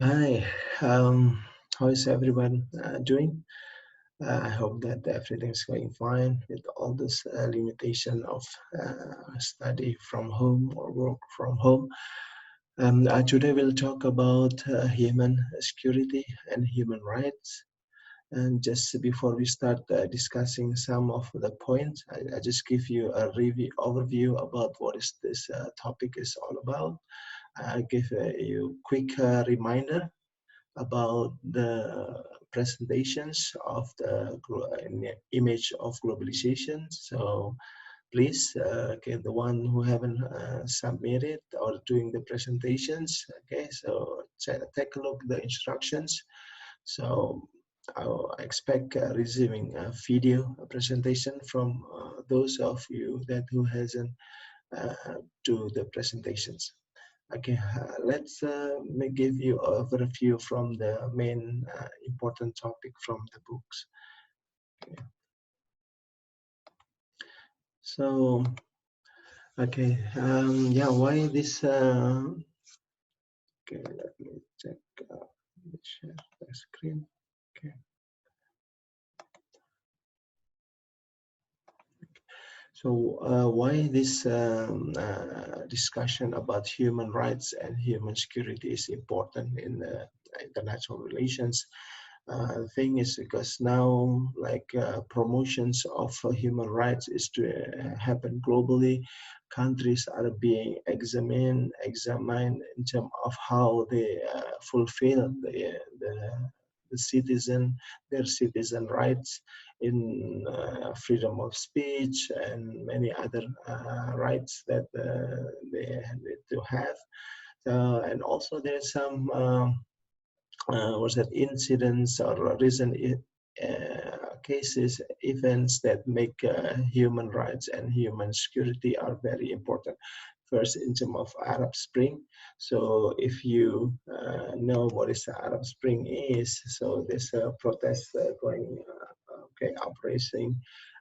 Hi, um, how is everyone doing? I hope that everything's going fine with all this limitation of study from home or work from home. Today we'll talk about human security and human rights. And just before we start discussing some of the points, I just give you a review overview about what is this topic is all about. I give you quick reminder about the presentations of the image of globalization. So please, okay, the one who haven't submitted or doing the presentations, okay, so take a look at the instructions. So I'll expect receiving a video presentation from those of you that who hasn't do the presentations. Okay, let's me give you a overview from the main important topic from the books. So, okay, yeah, why this? Okay, let me check. Let me share the screen. Okay, so why this discussion about human rights and human security is important in the international relations? The thing is because now like promotions of human rights is to happen globally. Countries are being examined in terms of how they fulfill the citizen their citizen rights in freedom of speech and many other rights that they need to have. And also there's some was that incidents or recent cases, events that make human rights and human security are very important. First, in terms of Arab Spring. So, if you know what is the Arab Spring is, so there's a protest going, okay, uprising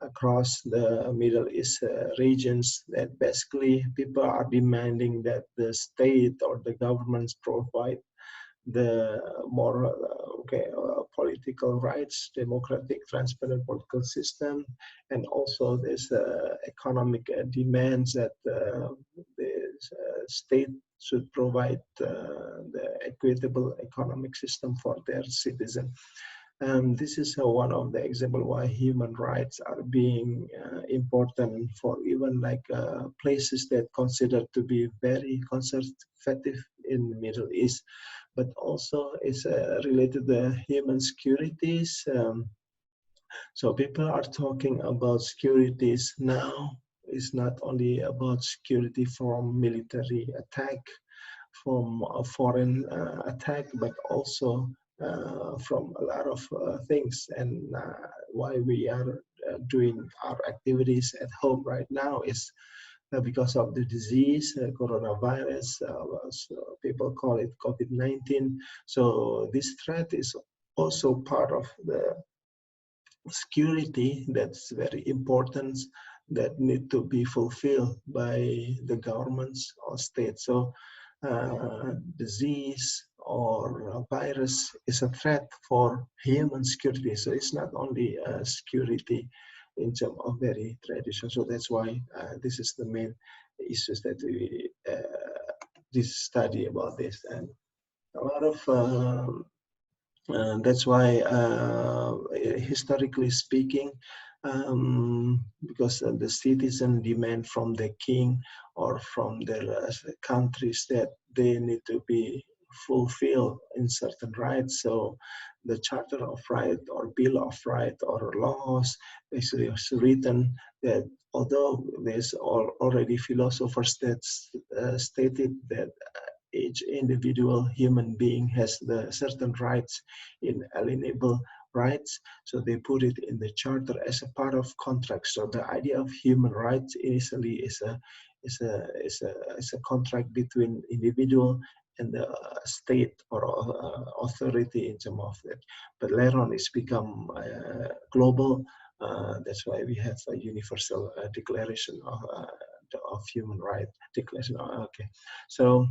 across the Middle East regions that basically people are demanding that the state or the governments provide the more political rights, democratic, transparent political system, and also there's economic demands that the state should provide the equitable economic system for their citizens. This is one of the example why human rights are being important for even like places that considered to be very conservative in the Middle East, but also is related to human securities. So people are talking about securities now. It's not only about security from military attack, from a foreign attack, but also from a lot of things. And why we are doing our activities at home right now is because of the disease, coronavirus. So people call it COVID-19. So this threat is also part of the security that's very important that need to be fulfilled by the governments or states. So disease or a virus is a threat for human security. So it's not only security in terms of very traditional. So that's why this is the main issues that we this study about this. And a lot of that's why, historically speaking, because the citizen demand from the king or from their countries that they need to be fulfilled in certain rights. So the Charter of Right or Bill of Right or laws basically is written that although there's already philosophers that stated that each individual human being has the certain rights, inalienable rights. So they put it in the charter as a part of contract. So the idea of human rights initially is a contract between individual and the state or authority in terms of that. But later on, it's become global. That's why we have a universal declaration of human right declaration. Okay, so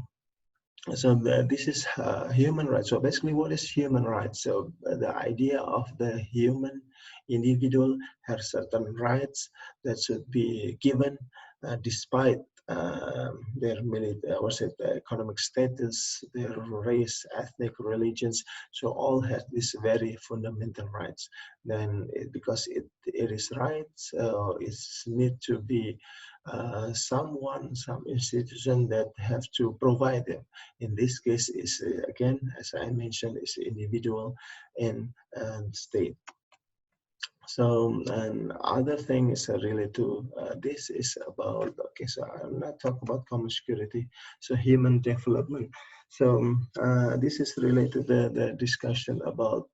So this is human rights. So basically, what is human rights? So the idea of the human individual has certain rights that should be given despite their what's it, economic status, their race, ethnic, religions. So all have these very fundamental rights. Then, because it is rights, it's need to be someone, some institution that have to provide them. In this case, is again, as I mentioned, is individual and state. So, and other thing is related to this is about, okay, so I'm not talking about common security, so human development. So this is related to the discussion about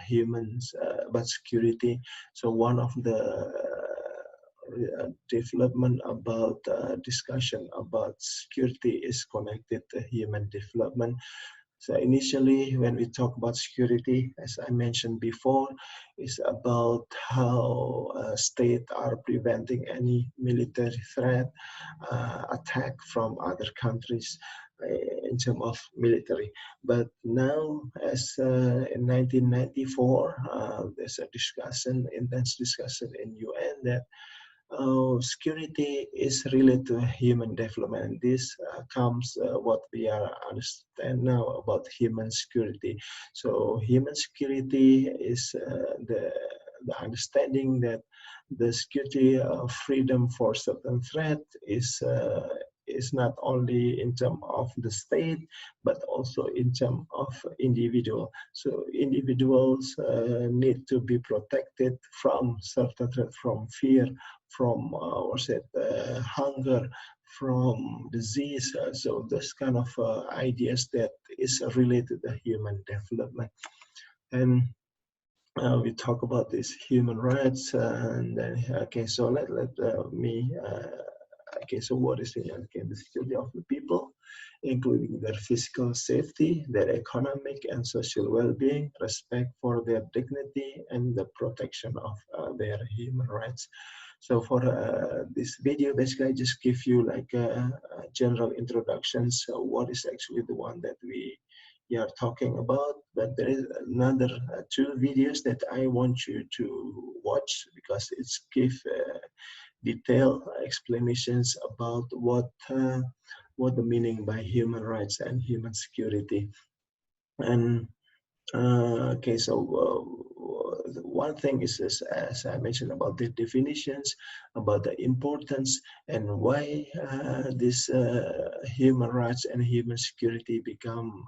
humans, about security. So one of the development about discussion about security is connected to human development. So initially, when we talk about security, as I mentioned before, is about how states are preventing any military threat, attack from other countries in terms of military. But now, as in 1994, there's a discussion, intense discussion in UN that security is related to human development. This comes what we are understand now about human security. So human security is the understanding that the security of freedom for certain threat is not only in terms of the state, but also in terms of individual. So individuals need to be protected from certain threat, from fear, from what's it, hunger, from disease. So this kind of ideas that is related to human development. And we talk about these human rights, and then okay, so let me okay, so what is the security of the people, including their physical safety, their economic and social well-being, respect for their dignity, and the protection of their human rights. So for this video, basically, I just give you like a general introduction. So what is actually the one that we are talking about? But there is another two videos that I want you to watch because it's give detailed explanations about what the meaning by human rights and human security. And okay, so one thing is, as I mentioned, about the definitions, about the importance, and why this human rights and human security become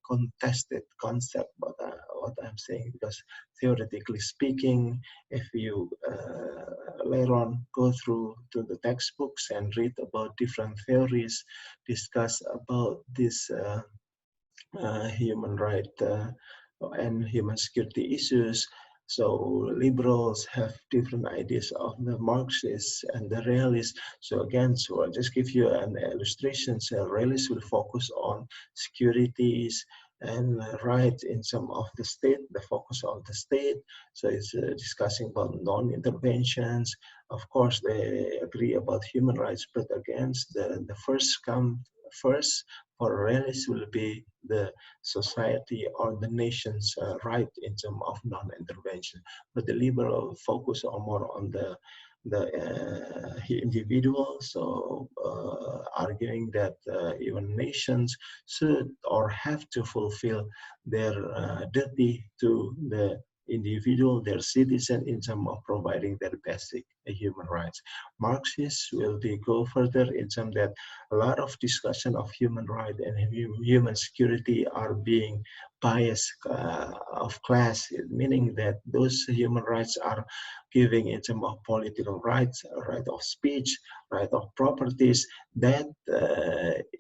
contested concept. What I'm saying, because theoretically speaking, if you later on go through to the textbooks and read about different theories, discuss about this. Human right and human security issues. So liberals have different ideas of the Marxists and the realists. So again, so I'll just give you an illustration. So realists will focus on securities and rights in some of the state, the focus on the state. So it's discussing about non-interventions. Of course, they agree about human rights, but against the first come first for realists will be the society or the nation's right in terms of non-intervention. But the liberal focus are more on the individual, so arguing that even nations should or have to fulfill their duty to the individual, their citizen, in terms of providing their basic human rights. Marxists will be go further in terms that a lot of discussion of human rights and human security are being biased of class, meaning that those human rights are giving in terms of political rights, right of speech, right of properties, that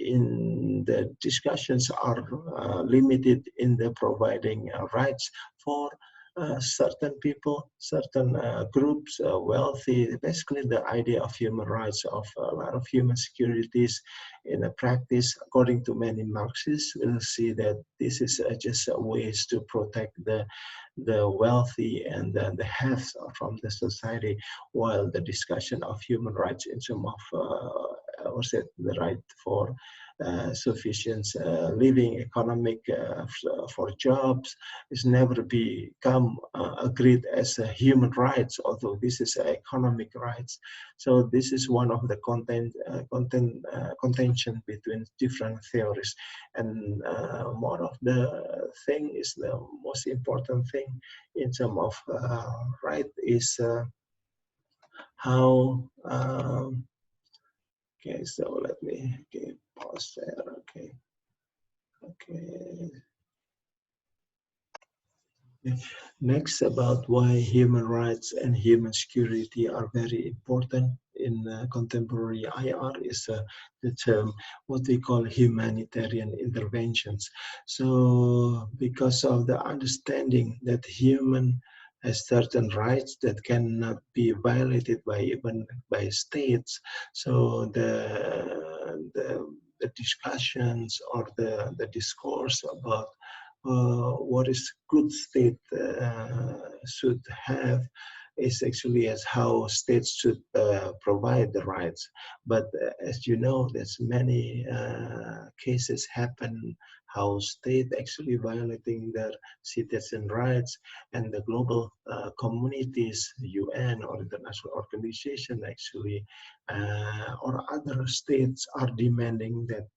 in the discussions are limited in the providing rights for certain people, certain groups, wealthy. Basically, the idea of human rights, of a lot of human securities in a practice, according to many Marxists, will see that this is just ways to protect the wealthy and the health from the society, while the discussion of human rights in terms of what's it, the right for sufficient living, economic for jobs, is never become agreed as human rights, although this is economic rights. So this is one of the contention between different theories. And one of the thing is the most important thing in terms of right is how okay, so let me pause there. Okay. Next, about why human rights and human security are very important in contemporary IR is the term what we call humanitarian interventions. So because of the understanding that human has certain rights that cannot be violated by even by states, so the discussions or the discourse about what is good state should have is actually as how states should provide the rights. But as you know, there's many cases happen how state actually violating their citizen rights, and the global communities, UN or international organization actually, or other states are demanding that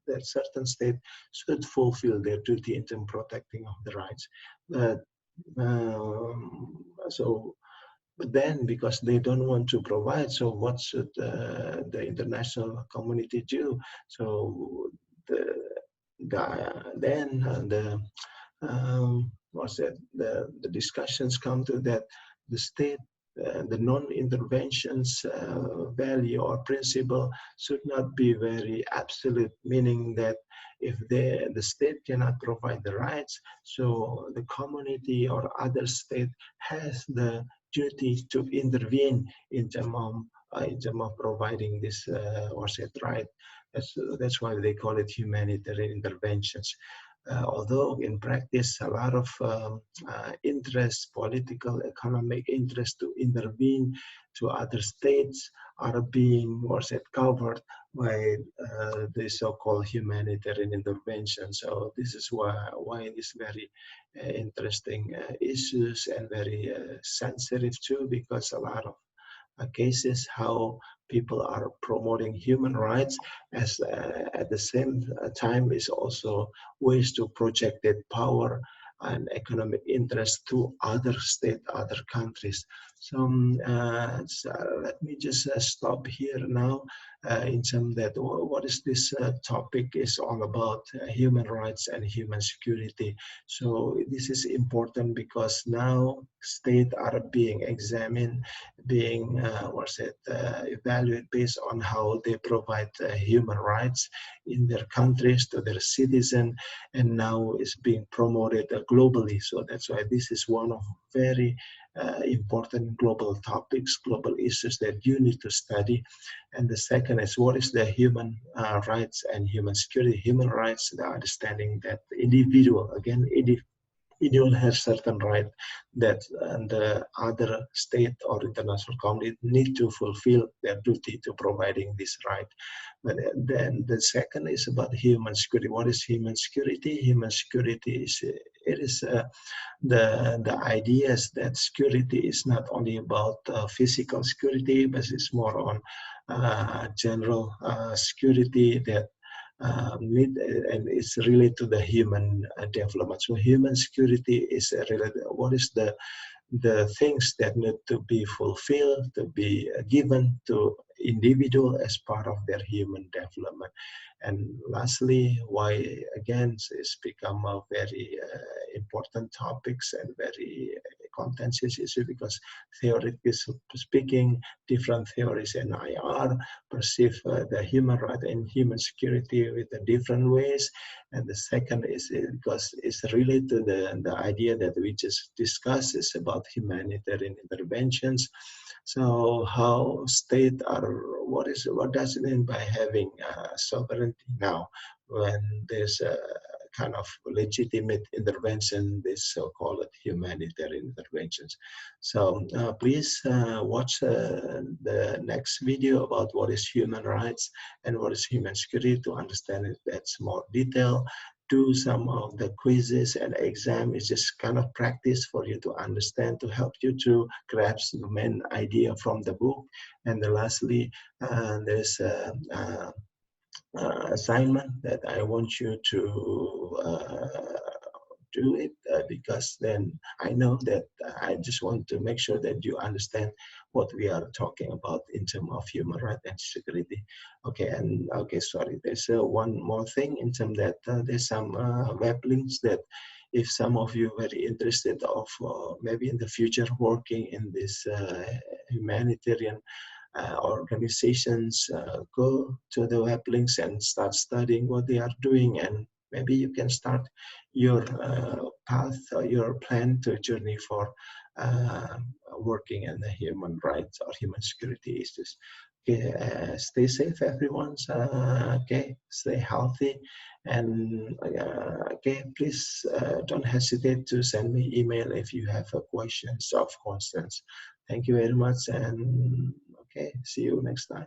that certain states should fulfill their duty in terms of protecting of the rights. But so, but then because they don't want to provide, so what should the international community do? So the what's that? The discussions come to that the state. The non-interventions value or principle should not be very absolute, meaning that if the state cannot provide the rights, so the community or other state has the duty to intervene in terms of providing this or said right. That's why they call it humanitarian interventions. Although in practice a lot of interest, political, economic interest to intervene to other states are being or said covered by the so-called humanitarian intervention. So this is why it is very interesting issues and very sensitive too, because a lot of cases how people are promoting human rights as at the same time is also ways to project that power and economic interest to other state, other countries. So let me just stop here now in terms that what is this topic is all about, human rights and human security. So this is important because now states are being examined, being evaluated based on how they provide human rights in their countries to their citizens, and now is being promoted globally. So that's why this is one of very important global topics, global issues that you need to study. And the second is what is the human rights and human security. Human rights, the understanding that individual, again, individual has certain right that the other state or international community need to fulfill their duty to providing this right. But then the second is about human security. What is human security? Human security is the ideas that security is not only about physical security, but it's more on general security that and it's related to the human development. So human security is related. What is the things that need to be fulfilled, to be given to individual as part of their human development. And lastly, why again it's become a very important topics and very contentious issue, because theoretically speaking, different theories in IR perceive the human right and human security with the different ways. And the second is because it's related to the idea that we just discussed is about humanitarian interventions. So how state are, what does it mean by having sovereignty now when there's kind of legitimate intervention, this so-called humanitarian interventions. So please watch the next video about what is human rights and what is human security to understand it that's more detail. Do some of the quizzes and exam is just kind of practice for you to understand, to help you to grasp the main idea from the book. And then lastly, there's assignment that I want you to do it because then I know that I just want to make sure that you understand what we are talking about in terms of human rights and security. Okay, and okay, sorry, there's one more thing in terms that there's some web links that if some of you very interested of maybe in the future working in this humanitarian organizations, go to the web links and start studying what they are doing, and maybe you can start your path or your plan to journey for working in the human rights or human security issues. Okay, stay safe, everyone. Okay, stay healthy, and okay, please don't hesitate to send me email if you have questions or concerns. Thank you very much, and okay, see you next time.